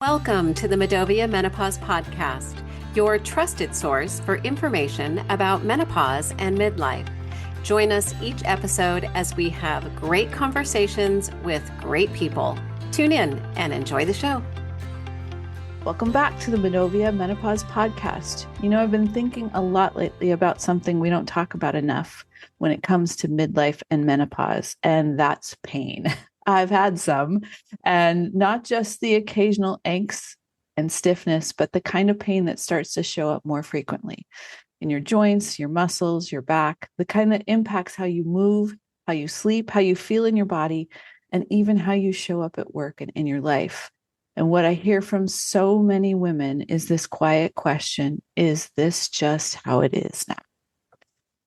Welcome to the Medovia Menopause Podcast, your trusted source for information about menopause and midlife. Join us each episode as we have great conversations with great people. Tune in and enjoy the show. Welcome back to the Medovia Menopause Podcast. You know, I've been thinking a lot lately about something we don't talk about enough when it comes to midlife and menopause, and that's pain. I've had some, and not just the occasional aches and stiffness, but the kind of pain that starts to show up more frequently in your joints, your muscles, your back, the kind that impacts how you move, how you sleep, how you feel in your body, and even how you show up at work and in your life. And what I hear from so many women is this quiet question: is this just how it is now?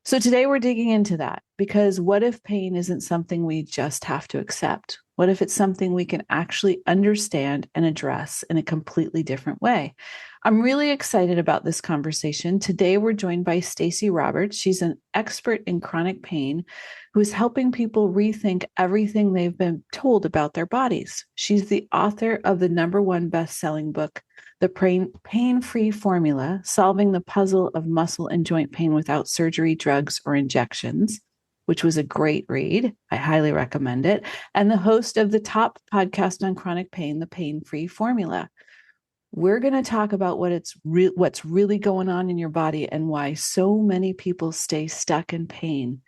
So today we're digging into that, because what if pain isn't something we just have to accept? What if it's something we can actually understand and address in a completely different way? I'm really excited about this conversation. Today we're joined by Stacey Roberts. She's an expert in chronic pain who is helping people rethink everything they've been told about their bodies. She's the author of the #1 best-selling book, The Pain-Free Formula: Solving the Puzzle of Muscle and Joint Pain Without Surgery, Drugs, or Injections, which was a great read. I highly recommend it. And the host of the top podcast on chronic pain, The Pain-Free Formula. We're going to talk about what's really going on in your body and why so many people stay stuck in pain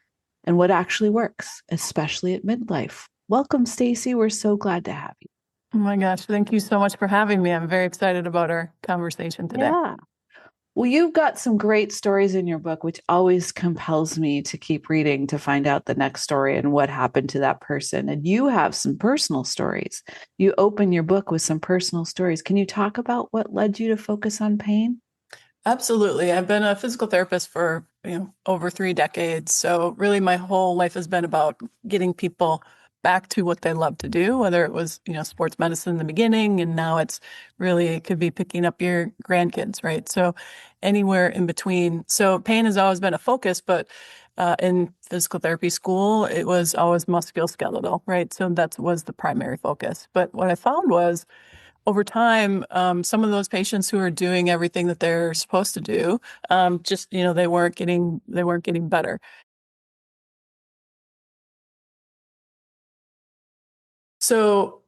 and what actually works, especially at midlife. Welcome, Stacey. We're so glad to have you. Oh my gosh, thank you so much for having me. I'm very excited about our conversation today. Yeah. Well, you've got some great stories in your book, which always compels me to keep reading to find out the next story and what happened to that person. And you have some personal stories. You open your book with some personal stories. Can you talk about what led you to focus on pain? Absolutely. I've been a physical therapist for, over 3 decades. So really my whole life has been about getting people back to what they love to do, whether it was, sports medicine in the beginning, and now it could be picking up your grandkids, right? So anywhere in between. So pain has always been a focus, but in physical therapy school, it was always musculoskeletal, right? So that was the primary focus. But what I found was, over time, some of those patients who are doing everything that they're supposed to do, they weren't getting better. So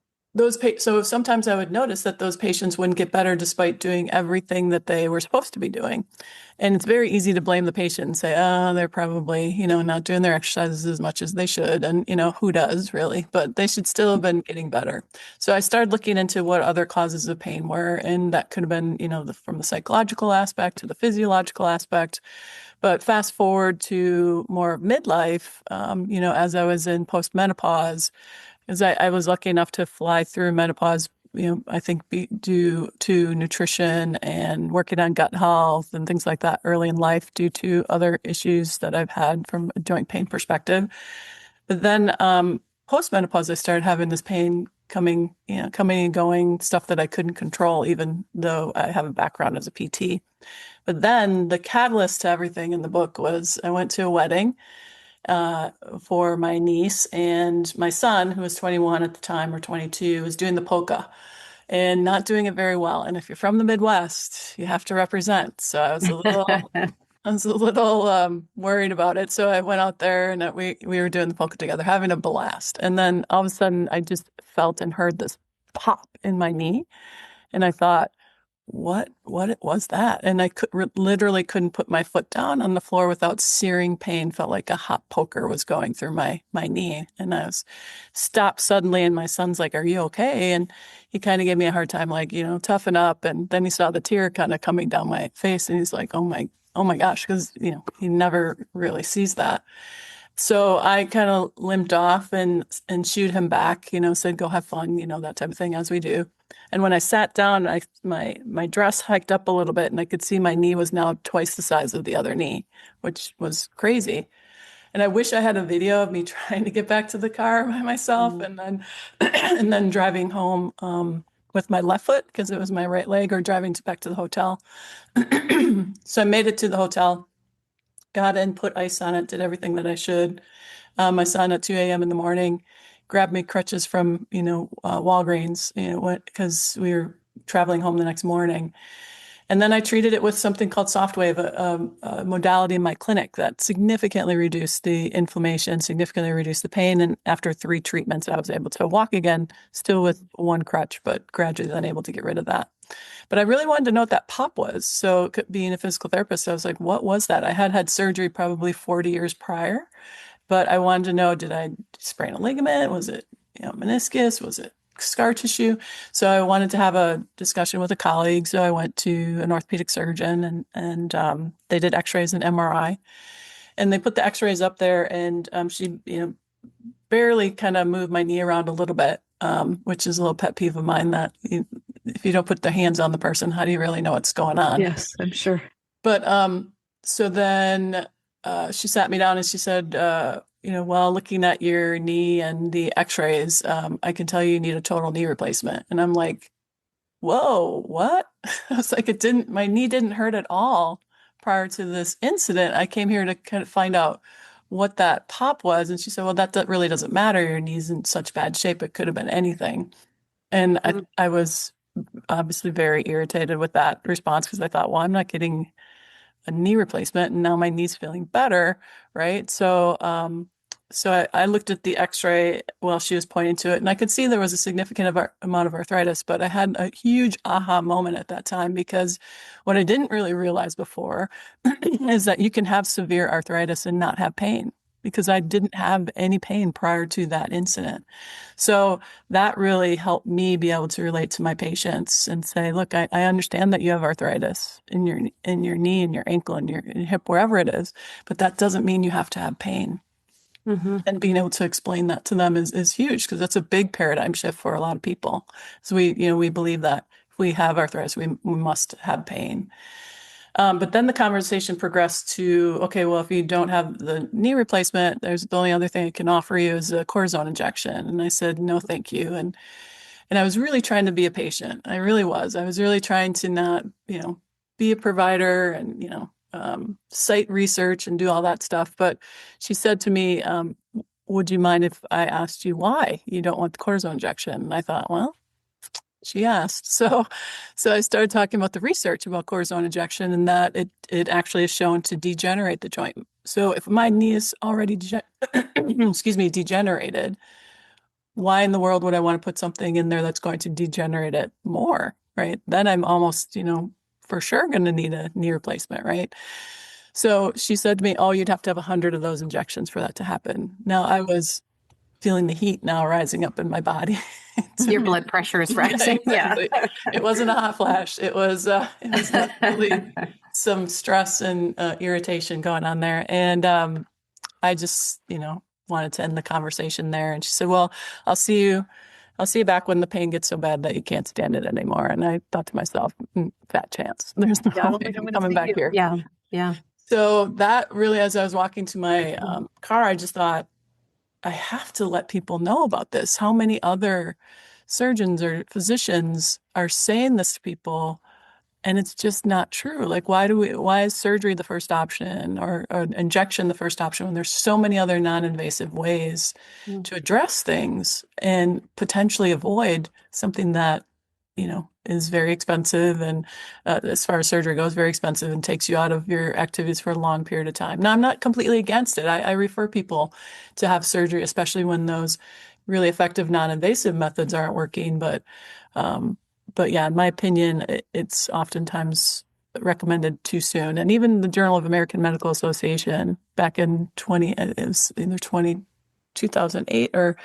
sometimes I would notice that those patients wouldn't get better despite doing everything that they were supposed to be doing. And it's very easy to blame the patient and say, oh, they're probably, not doing their exercises as much as they should. And, who does really? But they should still have been getting better. So I started looking into what other causes of pain were. And that could have been, from the psychological aspect to the physiological aspect. But fast forward to more midlife, as I was in postmenopause, because I was lucky enough to fly through menopause, I think due to nutrition and working on gut health and things like that early in life, due to other issues that I've had from a joint pain perspective. But then post-menopause, I started having this pain coming and going, stuff that I couldn't control, even though I have a background as a PT. But then the catalyst to everything in the book was I went to a wedding for my niece, and my son, who was 21 at the time, or 22, was doing the polka and not doing it very well. And if you're from the Midwest, you have to represent. So I was a little worried about it. So I went out there and we were doing the polka together, having a blast. And then all of a sudden I just felt and heard this pop in my knee. And I thought, what was that? And I literally couldn't put my foot down on the floor without searing pain. Felt like a hot poker was going through my knee. And I was stopped suddenly. And my son's like, "Are you okay?" And he kind of gave me a hard time, like, toughen up. And then he saw the tear kind of coming down my face. And he's like, oh my gosh, because, he never really sees that. So I kind of limped off and shooed him back, said, go have fun, that type of thing, as we do. And when I sat down, my dress hiked up a little bit, and I could see my knee was now twice the size of the other knee, which was crazy. And I wish I had a video of me trying to get back to the car by myself, and then and then driving home with my left foot, because it was my right leg, or driving back to the hotel. So I made it to the hotel, got in, put ice on it, did everything that I should. My son at 2 a.m. in the morning grabbed me crutches from, Walgreens, because we were traveling home the next morning. And then I treated it with something called SoftWave, a modality in my clinic that significantly reduced the inflammation, significantly reduced the pain. And after 3 treatments, I was able to walk again, still with one crutch, but gradually then able to get rid of that. But I really wanted to know what that pop was. So being a physical therapist, I was like, what was that? I had surgery probably 40 years prior, but I wanted to know, did I sprain a ligament? Was it, meniscus? Was it scar tissue? So I wanted to have a discussion with a colleague. So I went to an orthopedic surgeon and they did x-rays and MRI, and they put the x-rays up there, and she, barely kind of moved my knee around a little bit, which is a little pet peeve of mine, that if you don't put the hands on the person, how do you really know what's going on? Yes, I'm sure. But so then she sat me down and she said, well, looking at your knee and the x-rays, I can tell you need a total knee replacement. And I'm like, whoa, what? I was like, my knee didn't hurt at all prior to this incident. I came here to kind of find out what that pop was. And she said, well, that really doesn't matter. Your knee's in such bad shape. It could have been anything. And I was obviously very irritated with that response, because I thought, well, I'm not getting a knee replacement and now my knee's feeling better, right? So I looked at the x-ray while she was pointing to it, and I could see there was a significant amount of arthritis, but I had a huge aha moment at that time, because what I didn't really realize before is that you can have severe arthritis and not have pain, because I didn't have any pain prior to that incident. So that really helped me be able to relate to my patients and say, look, I understand that you have arthritis in your knee and your ankle and your hip, wherever it is, but that doesn't mean you have to have pain. Mm-hmm. And being able to explain that to them is huge, because that's a big paradigm shift for a lot of people. So we believe that if we have arthritis, we must have pain. But then the conversation progressed to, okay, well, if you don't have the knee replacement, the only other thing I can offer you is a cortisone injection. And I said, no, thank you. And I was really trying to be a patient. I really was. I was really trying to not, be a provider and, cite research and do all that stuff. But she said to me, would you mind if I asked you why you don't want the cortisone injection? And I thought, well, she asked. So I started talking about the research about cortisone injection, and that it actually is shown to degenerate the joint. So if my knee is already degenerated, why in the world would I want to put something in there that's going to degenerate it more, right? Then I'm almost, for sure going to need a knee replacement, right? So she said to me, oh, you'd have to have 100 of those injections for that to happen. Now I was feeling the heat now rising up in my body. Your blood pressure is rising. Yeah, exactly. It wasn't a hot flash. It was definitely some stress and irritation going on there. And I just, wanted to end the conversation there. And she said, well, I'll see you back when the pain gets so bad that you can't stand it anymore. And I thought to myself, fat chance. There's no way I'm coming back here. Yeah. Yeah. So that really, as I was walking to my car, I just thought, I have to let people know about this. How many other surgeons or physicians are saying this to people, and it's just not true? Like, why is surgery the first option, or injection the first option, when there's so many other non-invasive ways to address things and potentially avoid something that, is very expensive, and as far as surgery goes, very expensive, and takes you out of your activities for a long period of time. Now, I'm not completely against it. I refer people to have surgery, especially when those really effective non-invasive methods aren't working. But yeah, in my opinion, it's oftentimes recommended too soon. And even the Journal of American Medical Association back in 2008 or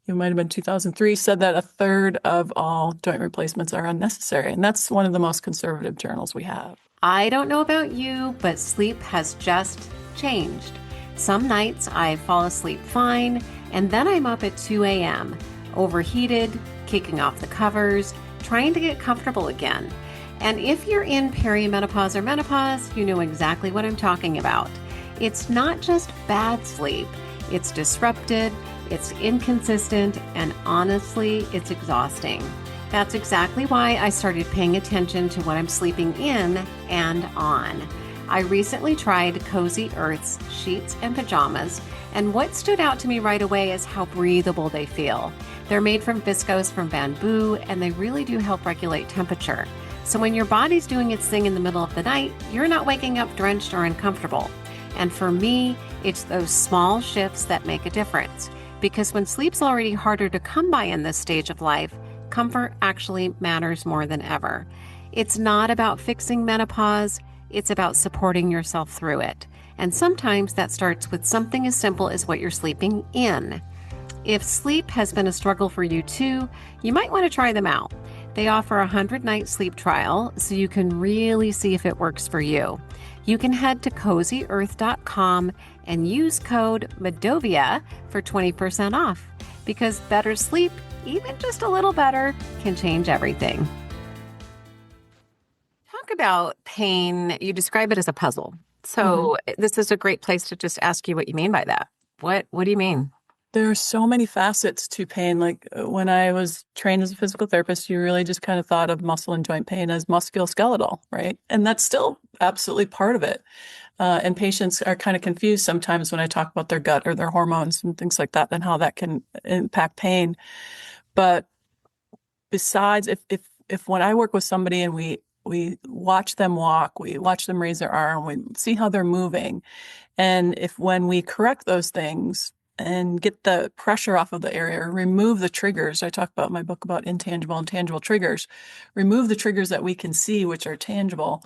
it might have been 2003, said that 1/3 of all joint replacements are unnecessary. And that's one of the most conservative journals we have. I don't know about you, but sleep has just changed. Some nights I fall asleep fine, and then I'm up at 2 a.m., overheated, kicking off the covers, trying to get comfortable again. And if you're in perimenopause or menopause, you know exactly what I'm talking about. It's not just bad sleep. It's disrupted, it's inconsistent, and honestly, it's exhausting. That's exactly why I started paying attention to what I'm sleeping in and on. I recently tried Cozy Earth's sheets and pajamas, and what stood out to me right away is how breathable they feel. They're made from viscose from bamboo, and they really do help regulate temperature. So when your body's doing its thing in the middle of the night, you're not waking up drenched or uncomfortable. And for me, it's those small shifts that make a difference. Because when sleep's already harder to come by in this stage of life, comfort actually matters more than ever. It's not about fixing menopause, it's about supporting yourself through it. And sometimes that starts with something as simple as what you're sleeping in. If sleep has been a struggle for you too, you might want to try them out. They offer a 100-night sleep trial so you can really see if it works for you. You can head to cozyearth.com and use code MEDOVIA for 20% off, because better sleep, even just a little better, can change everything. Talk about pain. You describe it as a puzzle. So this is a great place to just ask you what you mean by that. What do you mean? There are so many facets to pain. Like when I was trained as a physical therapist, you really just kind of thought of muscle and joint pain as musculoskeletal, right? And that's still absolutely part of it. And patients are kind of confused sometimes when I talk about their gut or their hormones and things like that, and how that can impact pain. But besides, if when I work with somebody and we watch them walk, we watch them raise their arm, we see how they're moving, and when we correct those things and get the pressure off of the area, or remove the triggers. I talk about in my book about intangible and tangible triggers. Remove the triggers that we can see, which are tangible,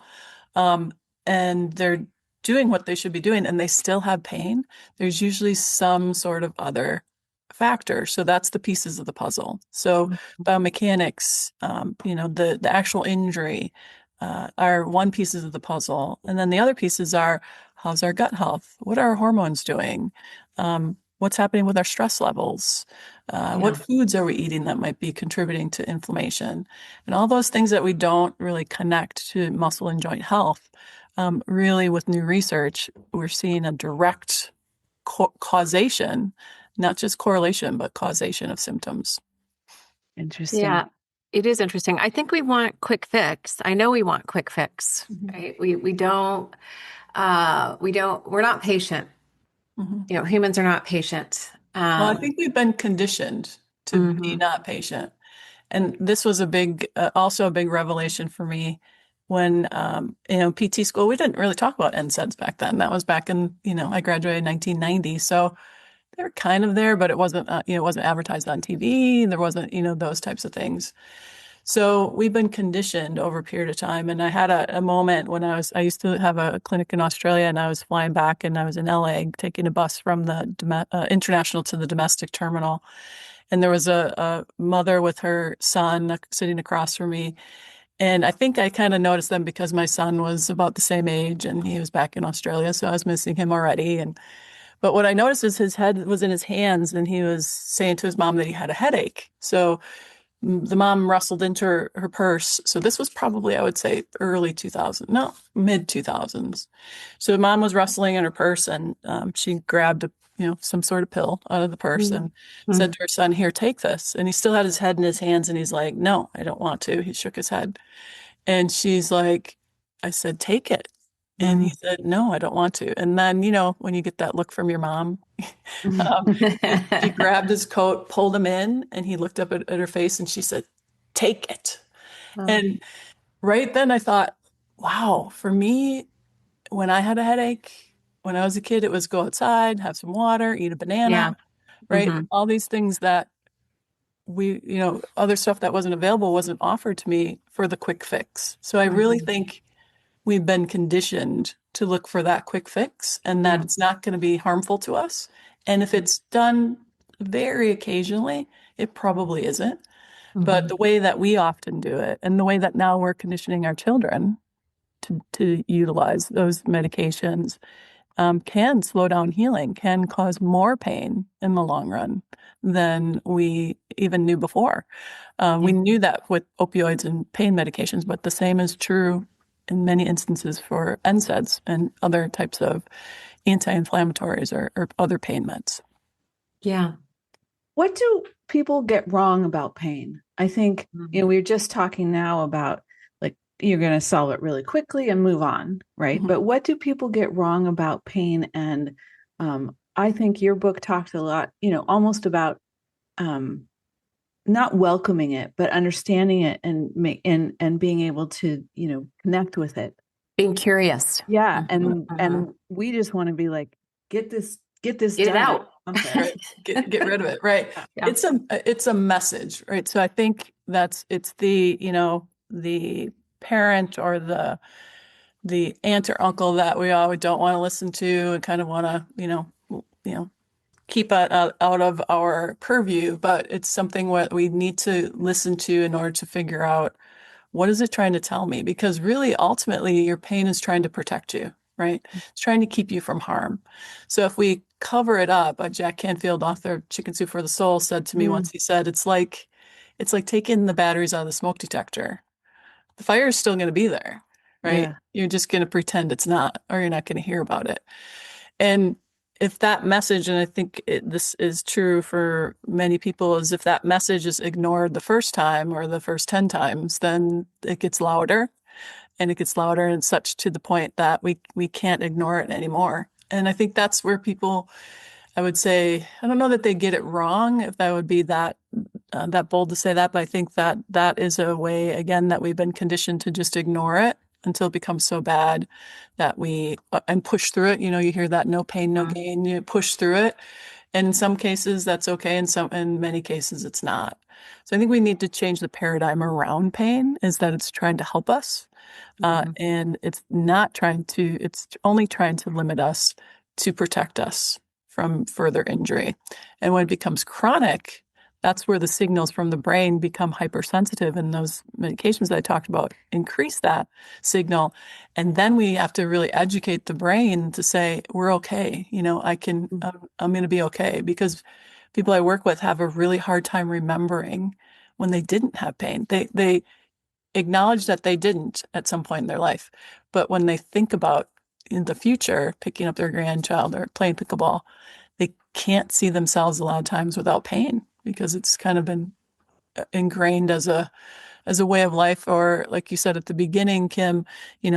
and they're doing what they should be doing, and they still have pain. There's usually some sort of other factor. So that's the pieces of the puzzle. So biomechanics, the actual injury are one pieces of the puzzle. And then the other pieces are, how's our gut health? What are our hormones doing? What's happening with our stress levels? What foods are we eating that might be contributing to inflammation? And all those things that we don't really connect to muscle and joint health. Really, with new research, we're seeing a direct causation, not just correlation, but causation of symptoms. Interesting. Yeah, it is interesting. I think we want quick fix. I know we want quick fix, right? We don't, we're not patient. Humans are not patient. Well, I think we've been conditioned to be not patient. And this was also a big revelation for me when, PT school, we didn't really talk about NSAIDs back then. That was back in, I graduated in 1990. So they were kind of there, but it wasn't, it wasn't advertised on TV. There wasn't, those types of things. So we've been conditioned over a period of time. And I had a moment when I used to have a clinic in Australia, and I was flying back, and I was in LA taking a bus from the international to the domestic terminal. And there was a mother with her son sitting across from me. And I think I kind of noticed them because my son was about the same age and he was back in Australia. So I was missing him already. But what I noticed is his head was in his hands, and he was saying to his mom that he had a headache. So the mom rustled into her purse. So this was probably, I would say, mid 2000s. So mom was rustling in her purse, and she grabbed some sort of pill out of the purse and said to her son, "Here, take this." And he still had his head in his hands, and he's like, "No, I don't want to." He shook his head. And she's like, I said, "Take it." And he said, "No, I don't want to." And then, when you get that look from your mom, she grabbed his coat, pulled him in, and he looked up at her face, and she said, "Take it." And right then I thought, wow, for me, when I had a headache, when I was a kid, it was go outside, have some water, eat a banana, right? All these things that other stuff that wasn't available wasn't offered to me for the quick fix. So I really think we've been conditioned to look for that quick fix, and that it's not going to be harmful to us. And if it's done very occasionally, it probably isn't. But the way that we often do it, and the way that now we're conditioning our children to utilize those medications, can slow down healing, can cause more pain in the long run than we even knew before. We knew that with opioids and pain medications, but the same is true in many instances for NSAIDs and other types of anti-inflammatories or other pain meds. Yeah. What do people get wrong about pain? I think, we were just talking now about like you're going to solve it really quickly and move on, right? Mhm. But what do people get wrong about pain? And I think your book talked a lot, almost about not welcoming it, but understanding it and being able to, connect with it. Being curious. Yeah, Mhm. and we just want to be like, get this Get done. it out. Right. Get rid of it. Right. Yeah. It's a message, right? So I think it's the, the parent or the aunt or uncle that we always don't want to listen to and kind of want to, keep it out of our purview, but it's something what we need to listen to in order to figure out what is it trying to tell me? Because really, ultimately, your pain is trying to protect you, right? It's trying to keep you from harm. So if we cover it up, Jack Canfield, author of Chicken Soup for the Soul, said to me once, he said, it's like taking the batteries out of the smoke detector. The fire is still going to be there, right? Yeah. You're just going to pretend it's not, or you're not going to hear about it. And if that message, and I think this is true for many people, is if that message is ignored the first time or the first 10 times, then it gets louder and such to the point that we can't ignore it anymore. And I think that's where people, I would say, I don't know that they get it wrong, if that would be that bold to say that, but I think that is a way, again, that we've been conditioned to just ignore it until it becomes so bad that we and push through it. You hear that no pain, no gain. You push through it, and in some cases that's okay, and in many cases it's not. So I think we need to change the paradigm around pain. Is that it's trying to help us, and it's not trying to. It's only trying to limit us to protect us from further injury. And when it becomes chronic, that's where the signals from the brain become hypersensitive, and those medications that I talked about increase that signal. And then we have to really educate the brain to say, we're okay. I'm going to be okay, because people I work with have a really hard time remembering when they didn't have pain. They acknowledge that they didn't at some point in their life. But when they think about in the future, picking up their grandchild or playing pickleball, they can't see themselves a lot of times without pain, because it's kind of been ingrained as a way of life, or like you said at the beginning, Kim,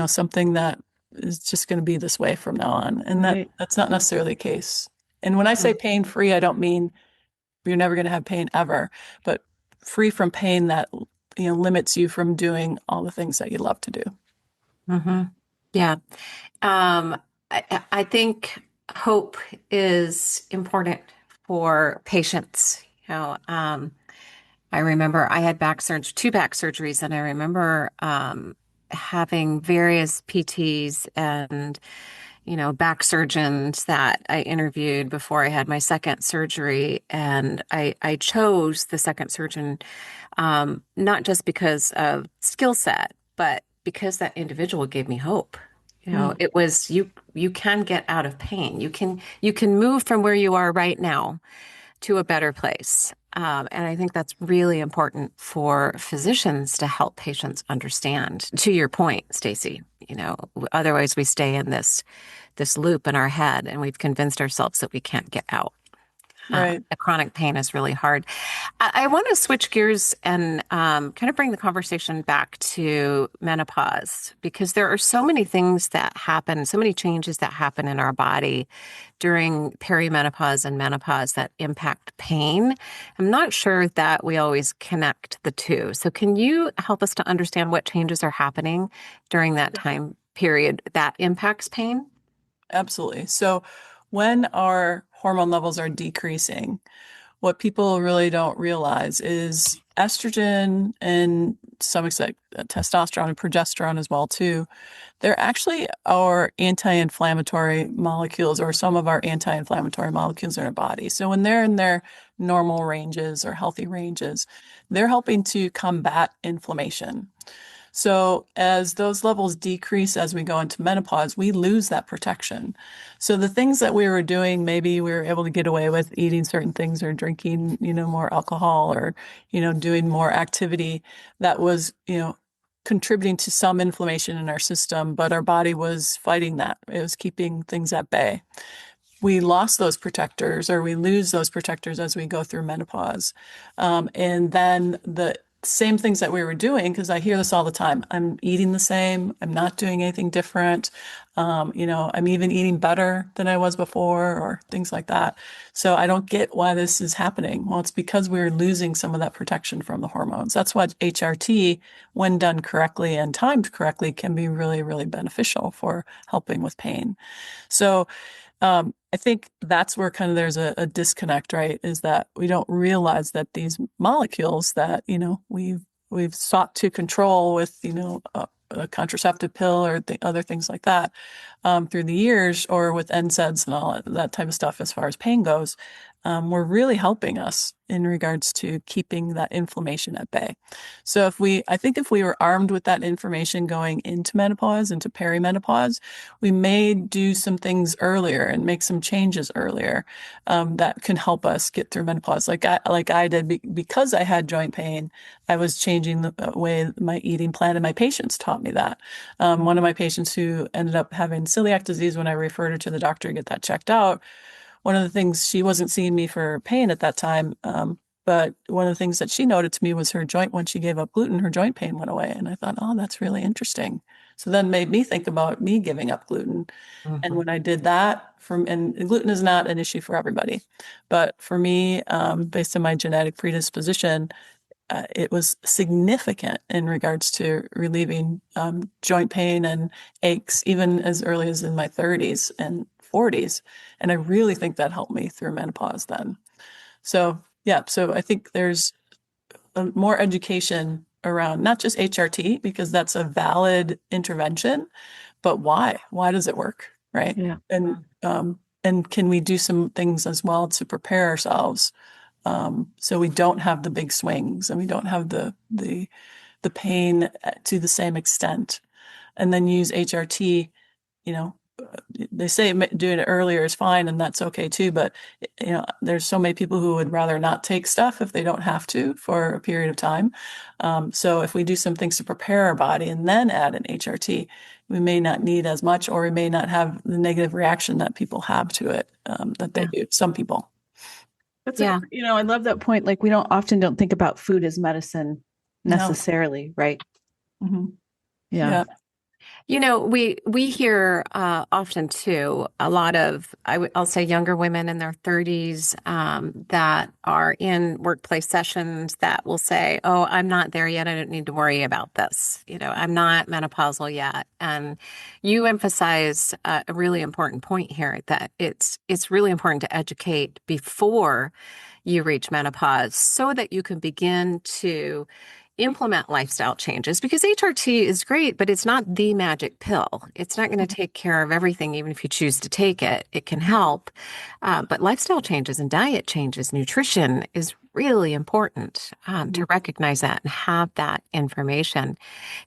something that is just going to be this way from now on. And Right. that's not necessarily the case. And when I say pain free, I don't mean you're never going to have pain ever, but free from pain that limits you from doing all the things that you love to do. Mm-hmm. Yeah. I think hope is important for patients. I remember I had two back surgeries, and I remember having various PTs and back surgeons that I interviewed before I had my second surgery, and I chose the second surgeon not just because of skill set, but because that individual gave me hope. It was you can get out of pain. You can move from where you are right now to a better place. And I think that's really important for physicians to help patients understand. To your point, Stacey, otherwise we stay in this loop in our head, and we've convinced ourselves that we can't get out. Right. The chronic pain is really hard. I want to switch gears and kind of bring the conversation back to menopause, because there are so many things that happen, so many changes that happen in our body during perimenopause and menopause that impact pain. I'm not sure that we always connect the two. So can you help us to understand what changes are happening during that time period that impacts pain? Absolutely. So when our hormone levels are decreasing, what people really don't realize is estrogen, and to some extent testosterone and progesterone as well too, they're actually our anti-inflammatory molecules, or some of our anti-inflammatory molecules in our body. So when they're in their normal ranges or healthy ranges, they're helping to combat inflammation. So as those levels decrease as we go into menopause, we lose that protection. So the things that we were doing, maybe we were able to get away with eating certain things or drinking, more alcohol, or, doing more activity that was, contributing to some inflammation in our system, but our body was fighting that. It was keeping things at bay. We lost those protectors, or we lose those protectors as we go through menopause. And then the same things that we were doing, because I hear this all the time. I'm eating the same. I'm not doing anything different. I'm even eating better than I was before, or things like that. So I don't get why this is happening. Well, it's because we're losing some of that protection from the hormones. That's why HRT, when done correctly and timed correctly, can be really, really beneficial for helping with pain. So I think that's where kind of there's a disconnect, right? Is that we don't realize that these molecules that, we've sought to control with, a contraceptive pill or other things like that through the years, or with NSAIDs and all that type of stuff as far as pain goes, were really helping us in regards to keeping that inflammation at bay. So I think if we were armed with that information going into menopause, into perimenopause, we may do some things earlier and make some changes earlier that can help us get through menopause. Like I did, because I had joint pain, I was changing the way my eating plan, and my patients taught me that. One of my patients who ended up having celiac disease, when I referred her to the doctor to get that checked out, one of the things, she wasn't seeing me for pain at that time, but one of the things that she noted to me was her joint, when she gave up gluten, her joint pain went away. And I thought, oh, that's really interesting. So then made me think about me giving up gluten. And when I did that, and gluten is not an issue for everybody, but for me, based on my genetic predisposition, it was significant in regards to relieving joint pain and aches, even as early as in my 30s and 40s. And I really think that helped me through menopause then. So, yeah, so I think there's more education around not just HRT, because that's a valid intervention, but why? Why does it work? Right. Yeah. And can we do some things as well to prepare ourselves so we don't have the big swings and we don't have the pain to the same extent, and then use HRT. They say doing it earlier is fine, and that's okay too. But there's so many people who would rather not take stuff if they don't have to for a period of time. So if we do some things to prepare our body and then add an HRT, we may not need as much, or we may not have the negative reaction that people have to it that they do. Some people. That's I love that point. Like, we don't think about food as medicine necessarily, right? Mm-hmm. Yeah. We hear often too, a lot of, I'll say younger women in their 30s that are in workplace sessions that will say, oh, I'm not there yet. I don't need to worry about this. I'm not menopausal yet. And you emphasize a really important point here, that it's really important to educate before you reach menopause so that you can begin to implement lifestyle changes, because HRT is great, but it's not the magic pill. It's not going to take care of everything, even if you choose to take it. It can help. But lifestyle changes and diet changes, nutrition is really important to recognize that and have that information.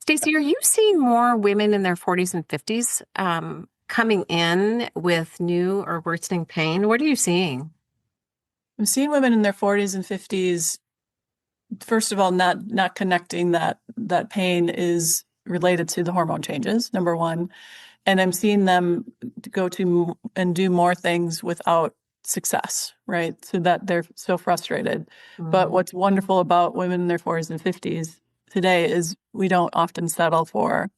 Stacey, are you seeing more women in their 40s and 50s coming in with new or worsening pain? What are you seeing? I'm seeing women in their 40s and 50s, first of all, not connecting that pain is related to the hormone changes, number one. And I'm seeing them go to and do more things without success, right? So that they're so frustrated. Mm-hmm. But what's wonderful about women in their 40s and 50s today is we don't often settle for,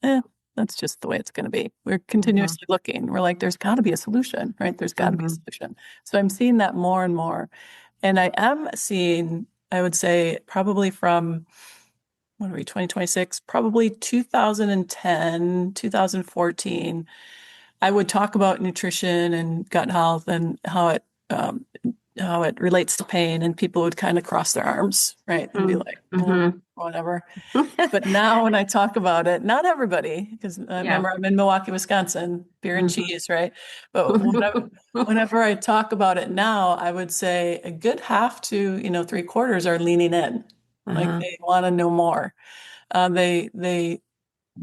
that's just the way it's going to be. We're continuously looking. We're like, there's got to be a solution, right? There's got to be a solution. So I'm seeing that more and more. And I am seeing, I would say, probably from, 2026, probably 2010, 2014, I would talk about nutrition and gut health and how it relates to pain, and people would kind of cross their arms, right? And be like, whatever. But now when I talk about it, not everybody, because remember, I'm in Milwaukee, Wisconsin, beer and cheese, right? But whenever I talk about it now, I would say a good half to, 3/4 are leaning in. Like, they want to know more. They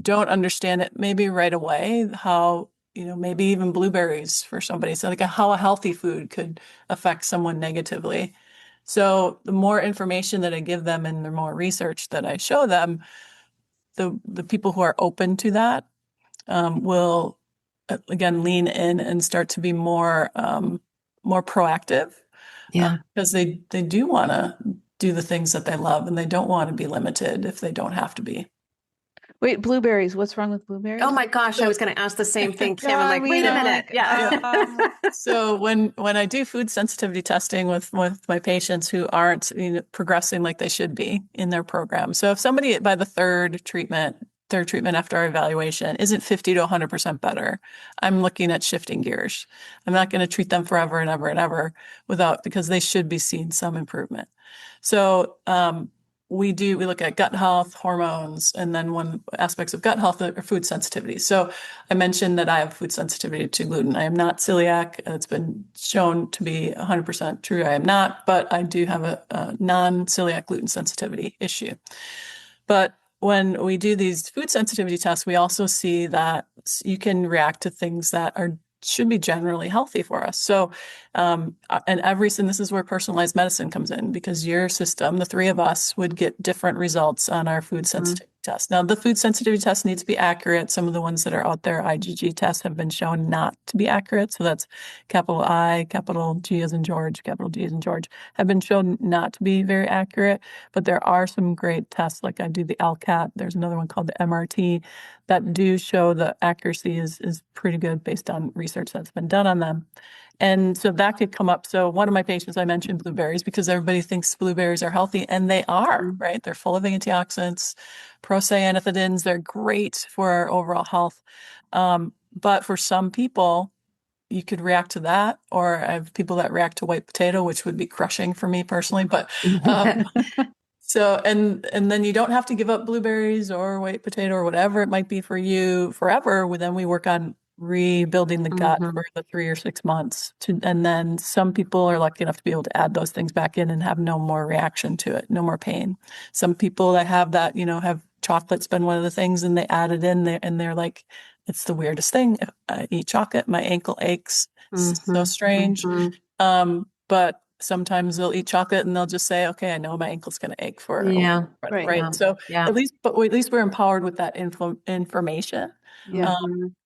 don't understand it maybe right away, how, maybe even blueberries for somebody. So like how a healthy food could affect someone negatively. So the more information that I give them and the more research that I show them, the people who are open to that will again lean in and start to be more proactive. Yeah, because they do want to do the things that they love, and they don't want to be limited if they don't have to be. Wait, blueberries. What's wrong with blueberries? Oh my gosh, I was going to ask the same thing, Kim. No, I'm I like, mean, wait a I'm minute. like, Yeah. So when I do food sensitivity testing with my patients who aren't, progressing like they should be in their program. So if somebody by the third treatment after our evaluation isn't 50 to 100% better, I'm looking at shifting gears. I'm not going to treat them forever and ever and ever because they should be seeing some improvement. So we look at gut health, hormones, and then one aspects of gut health are food sensitivity. So I mentioned that I have food sensitivity to gluten. I am not celiac. It's been shown to be 100% true. I am not, but I do have a non-celiac gluten sensitivity issue. But when we do these food sensitivity tests, we also see that you can react to things that should be generally healthy for us. So, and this is where personalized medicine comes in, because your system, the three of us, would get different results on our food sensitivity test. Now, the food sensitivity test needs to be accurate. Some of the ones that are out there, IgG tests, have been shown not to be accurate. So that's capital I, capital G as in George, capital D as in George, have been shown not to be very accurate. But there are some great tests, like I do the LCAT. There's another one called the MRT that do show the accuracy is pretty good based on research that's been done on them. And so that could come up. So one of my patients, I mentioned blueberries because everybody thinks blueberries are healthy, and they are, right? They're full of antioxidants, procyanethidins. They're great for our overall health. But for some people, you could react to that, or I have people that react to white potato, which would be crushing for me personally. But so, and then you don't have to give up blueberries or white potato or whatever it might be for you forever. Then we work on rebuilding the gut for the 3 or 6 months. And then some people are lucky enough to be able to add those things back in and have no more reaction to it, no more pain. Some people that have that, have chocolate's been one of the things, and they add it in there, and they're like, it's the weirdest thing. If I eat chocolate, my ankle aches. So strange. But sometimes they'll eat chocolate and they'll just say, okay, I know my ankle's going to ache for Right. right. So at least we're empowered with that information. Yeah.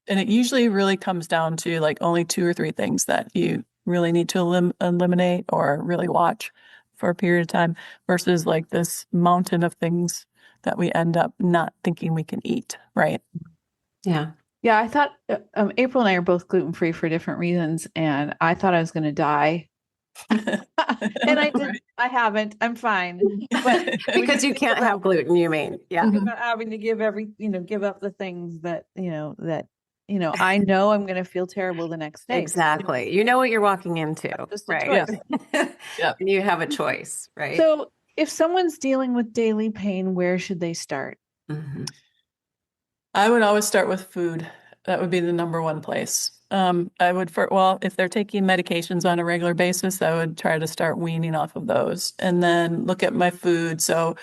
And it usually really comes down to like only 2 or 3 things that you really need to eliminate or really watch for a period of time, versus like this mountain of things that we end up not thinking we can eat. Right. Yeah. Yeah. I thought April and I are both gluten-free for different reasons, and I thought I was going to die. And I did. I haven't. I'm fine. But Because you can't have gluten, you mean? Yeah. about having to give give up the things that, I know I'm going to feel terrible the next day. Exactly. You know what you're walking into, Just a right? choice. Yeah. And you have a choice, right? So if someone's dealing with daily pain, where should they start? I would always start with food. That would be the number one place. If they're taking medications on a regular basis, I would try to start weaning off of those and then look at my food. So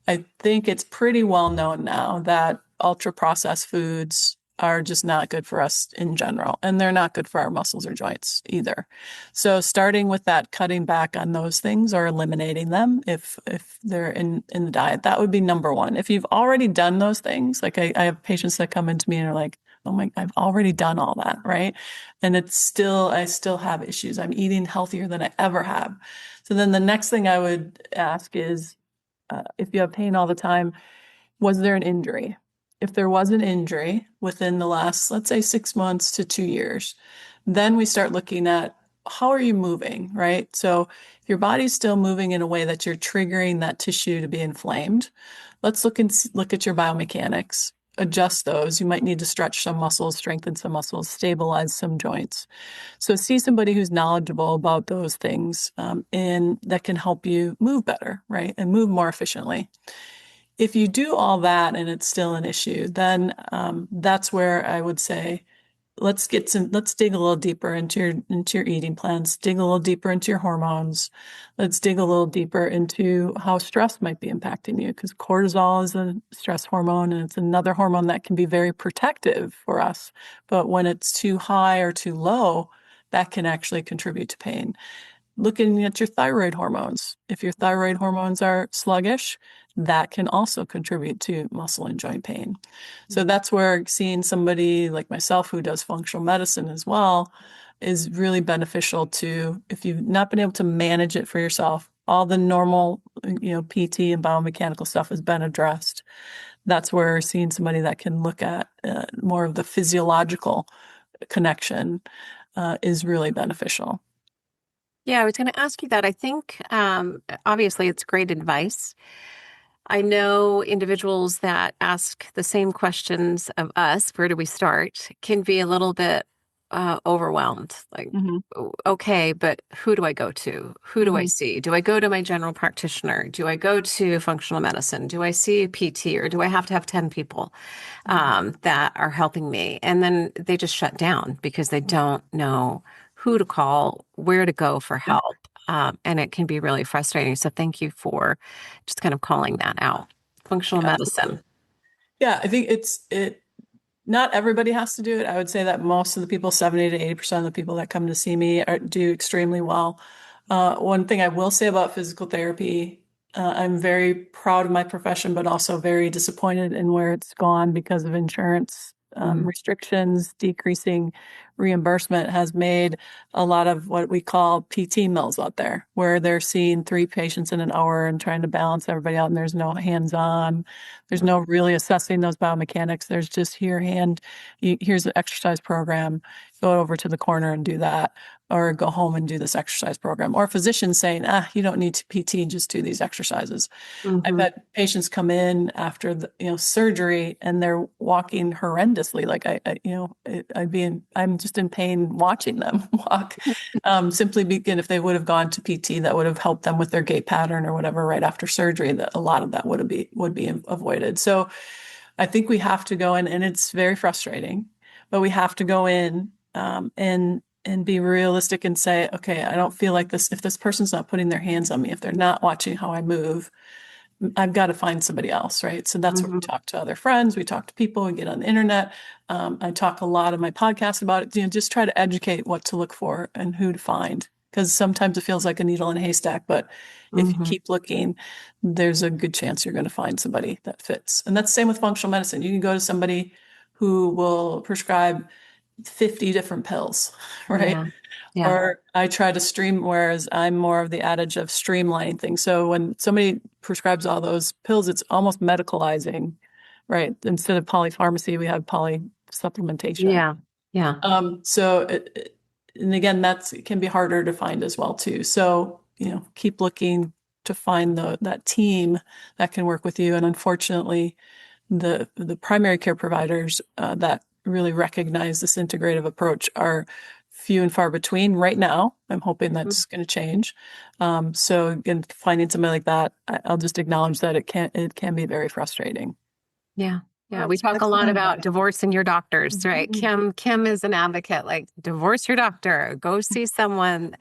I think it's pretty well known now that ultra processed foods are just not good for us in general, and they're not good for our muscles or joints either. So starting with that, cutting back on those things or eliminating them if they're in the diet, that would be number one. If you've already done those things, like I have patients that come into me and are like, oh my, I've already done all that, right? And I still have issues. I'm eating healthier than I ever have. So then the next thing I would ask is, if you have pain all the time, was there an injury? If there was an injury within the last, let's say 6 months to 2 years, then we start looking at how are you moving, right? So if your body's still moving in a way that you're triggering that tissue to be inflamed, let's look at your biomechanics, adjust those. You might need to stretch some muscles, strengthen some muscles, stabilize some joints. So see somebody who's knowledgeable about those things, and that can help you move better, right? And move more efficiently. If you do all that and it's still an issue, then that's where I would say, let's dig a little deeper into your eating plans, dig a little deeper into your hormones. Let's dig a little deeper into how stress might be impacting you, because cortisol is a stress hormone, and it's another hormone that can be very protective for us. But when it's too high or too low, that can actually contribute to pain. Looking at your thyroid hormones. If your thyroid hormones are sluggish, that can also contribute to muscle and joint pain. So that's where seeing somebody like myself who does functional medicine as well is really beneficial to, if you've not been able to manage it for yourself all the normal, PT and biomechanical stuff has been addressed, that's where seeing somebody that can look at more of the physiological connection is really beneficial. Yeah, I was going to ask you that. I think obviously it's great advice. I know individuals that ask the same questions of us, where do we start, can be a little bit overwhelmed. Like, okay, but who do I go to? Who do I see? Do I go to my general practitioner? Do I go to functional medicine? Do I see a PT, or do I have to have 10 people that are helping me? And then they just shut down because they don't know who to call, where to go for help. And it can be really frustrating. So thank you for just kind of calling that out. Functional medicine. Yeah, I think not everybody has to do it. I would say that most of the people, 70 to 80% of the people that come to see me do extremely well. One thing I will say about physical therapy, I'm very proud of my profession, but also very disappointed in where it's gone because of insurance restrictions. Decreasing reimbursement has made a lot of what we call PT mills out there, where they're seeing 3 patients in an hour and trying to balance everybody out, and there's no hands-on. There's no really assessing those biomechanics. There's just here's an exercise program, go over to the corner and do that, or go home and do this exercise program. Or physicians saying, you don't need to PT, just do these exercises. I've had patients come in after the surgery and they're walking horrendously. Like I'm just in pain watching them walk. Simply if they would have gone to PT, that would have helped them with their gait pattern or whatever right after surgery. That a lot of that would be avoided. So I think we have to go in, and it's very frustrating, but we have to go in and be realistic and say, okay, I don't feel like this. If this person's not putting their hands on me, if they're not watching how I move, I've got to find somebody else, right? So that's where we talk to other friends, we talk to people, we get on the internet. I talk a lot in my podcast about it, just try to educate what to look for and who to find, because sometimes it feels like a needle in a haystack, but if you keep looking, there's a good chance you're going to find somebody that fits. And that's the same with functional medicine. You can go to somebody who will prescribe 50 different pills, right? Yeah. Or I try to whereas I'm more of the adage of streamlining things. So when somebody prescribes all those pills, it's almost medicalizing, right? Instead of polypharmacy, we have polysupplementation. Yeah. And again, it can be harder to find as well too. So, keep looking to find that team that can work with you. And unfortunately, the primary care providers that really recognize this integrative approach are few and far between right now. I'm hoping that's going to change. So again, finding somebody like that, I'll just acknowledge that it can be very frustrating. Yeah. Yeah, we talk a lot about divorcing your doctors, right? Kim is an advocate, like, divorce your doctor, go see someone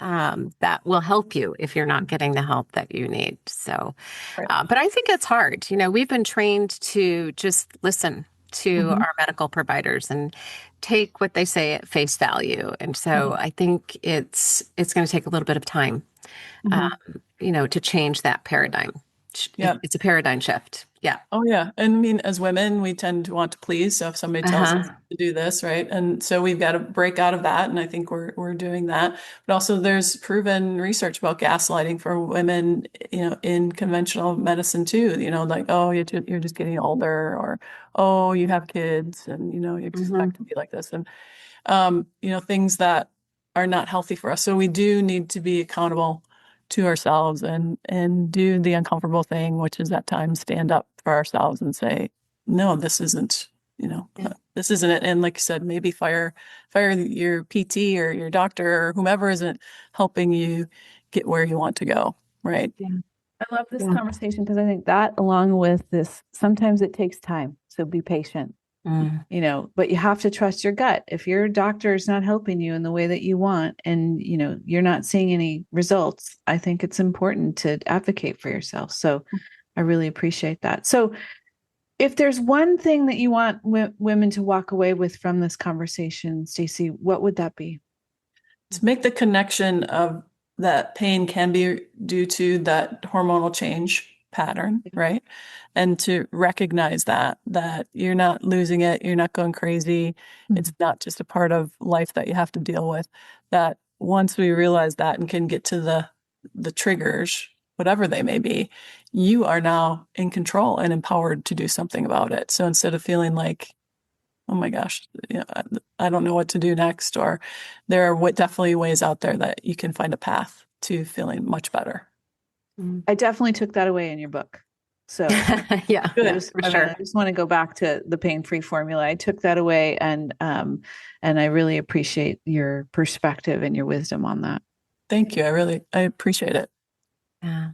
that will help you if you're not getting the help that you need. So, but I think it's hard. We've been trained to just listen to our medical providers and take what they say at face value. And so I think it's going to take a little bit of time, to change that paradigm. Yeah. It's a paradigm shift. Yeah. Oh, yeah. And I mean, as women, we tend to want to please. So if somebody tells us to do this, right? And so we've got to break out of that. And I think we're doing that. But also there's proven research about gaslighting for women, in conventional medicine too, like, oh, you're just getting older, or, oh, you have kids and, you expect to be like this. And, things that are not healthy for us. So we do need to be accountable to ourselves and do the uncomfortable thing, which is at times stand up for ourselves and say, no, this isn't, this isn't it. And like you said, maybe fire your PT or your doctor or whomever isn't helping you get where you want to go. Right. Yeah. I love this conversation because I think that, along with this, sometimes it takes time. So be patient. But you have to trust your gut. If your doctor is not helping you in the way that you want, and, you're not seeing any results, I think it's important to advocate for yourself. So I really appreciate that. So if there's one thing that you want women to walk away with from this conversation, Stacey, what would that be? To make the connection of that pain can be due to that hormonal change pattern, right? And to recognize that you're not losing it, you're not going crazy. It's not just a part of life that you have to deal with. That once we realize that and can get to the triggers, whatever they may be, you are now in control and empowered to do something about it. So instead of feeling like, oh my gosh, I don't know what to do next, or there are definitely ways out there that you can find a path to feeling much better. I definitely took that away in your book. So yeah, for sure. I just want to go back to the pain-free formula. I took that away, and I really appreciate your perspective and your wisdom on that. Thank you. I appreciate it. Yeah.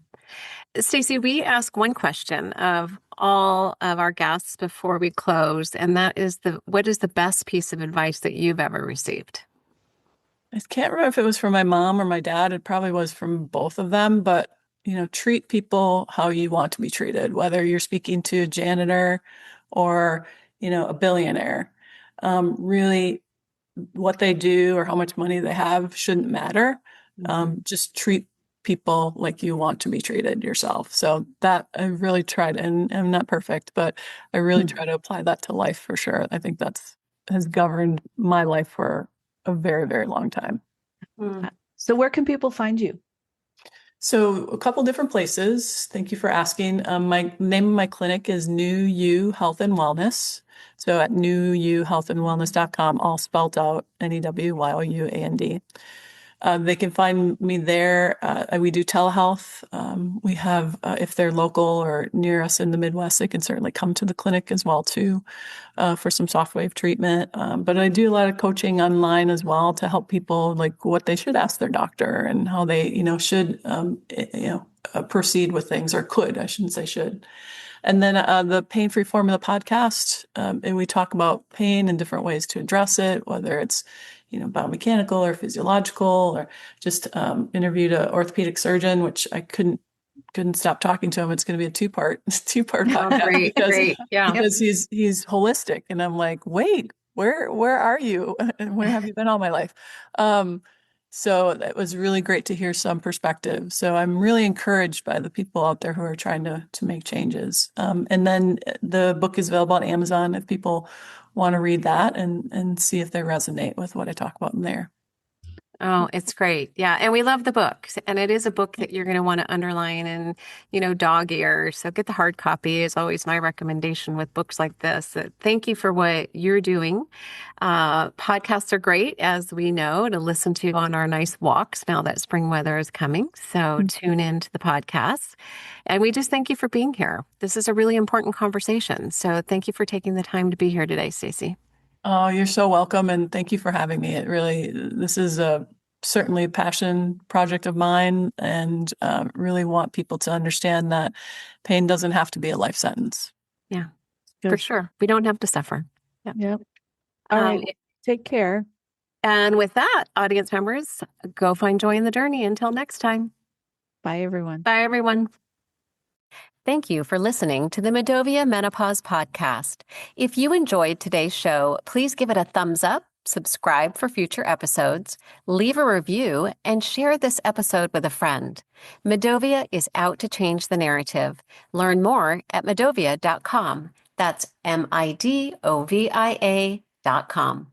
Stacey, we ask one question of all of our guests before we close, and that is what is the best piece of advice that you've ever received? I can't remember if it was from my mom or my dad. It probably was from both of them, but treat people how you want to be treated, whether you're speaking to a janitor or, a billionaire. Really, what they do or how much money they have shouldn't matter. Just treat people like you want to be treated yourself. So that I really tried, and I'm not perfect, but I really try to apply that to life for sure. I think has governed my life for a very, very long time. So where can people find you? So a couple different places. Thank you for asking. My name of my clinic is New You Health and Wellness. So at newyouhealthandwellness.com, all spelled out, NEWYOUAND. They can find me there. We do telehealth. We have, if they're local or near us in the Midwest, they can certainly come to the clinic as well too, for some soft wave treatment. But I do a lot of coaching online as well to help people like what they should ask their doctor and how they, should, proceed with things, or could, I shouldn't say should. And then the Pain-Free Formula podcast, and we talk about pain and different ways to address it, whether it's biomechanical or physiological, or just interviewed an orthopedic surgeon, which I couldn't stop talking to him. It's going to be a two-part podcast because he's holistic, and I'm like, wait, where are you, and where have you been all my life? So that was really great to hear some perspective. So I'm really encouraged by the people out there who are trying to make changes. And then the book is available on Amazon if people want to read that and see if they resonate with what I talk about in there. Oh, it's great. Yeah. And we love the book. And it is a book that you're going to want to underline and, dog ear. So get the hard copy is always my recommendation with books like this. Thank you for what you're doing. Podcasts are great, as we know, to listen to on our nice walks now that spring weather is coming. So tune into the podcast. And we just thank you for being here. This is a really important conversation. So thank you for taking the time to be here today, Stacey. Oh, you're so welcome. And thank you for having me. This is certainly a passion project of mine, and really want people to understand that pain doesn't have to be a life sentence. Yeah, for sure. We don't have to suffer. Yep. All right. Take care. And with that, audience members, go find joy in the journey. Until next time. Bye, everyone. Bye, everyone. Thank you for listening to the Medovia Menopause Podcast. If you enjoyed today's show, please give it a thumbs up, subscribe for future episodes, leave a review, and share this episode with a friend. Medovia is out to change the narrative. Learn more at medovia.com. That's MIDOVIA.com.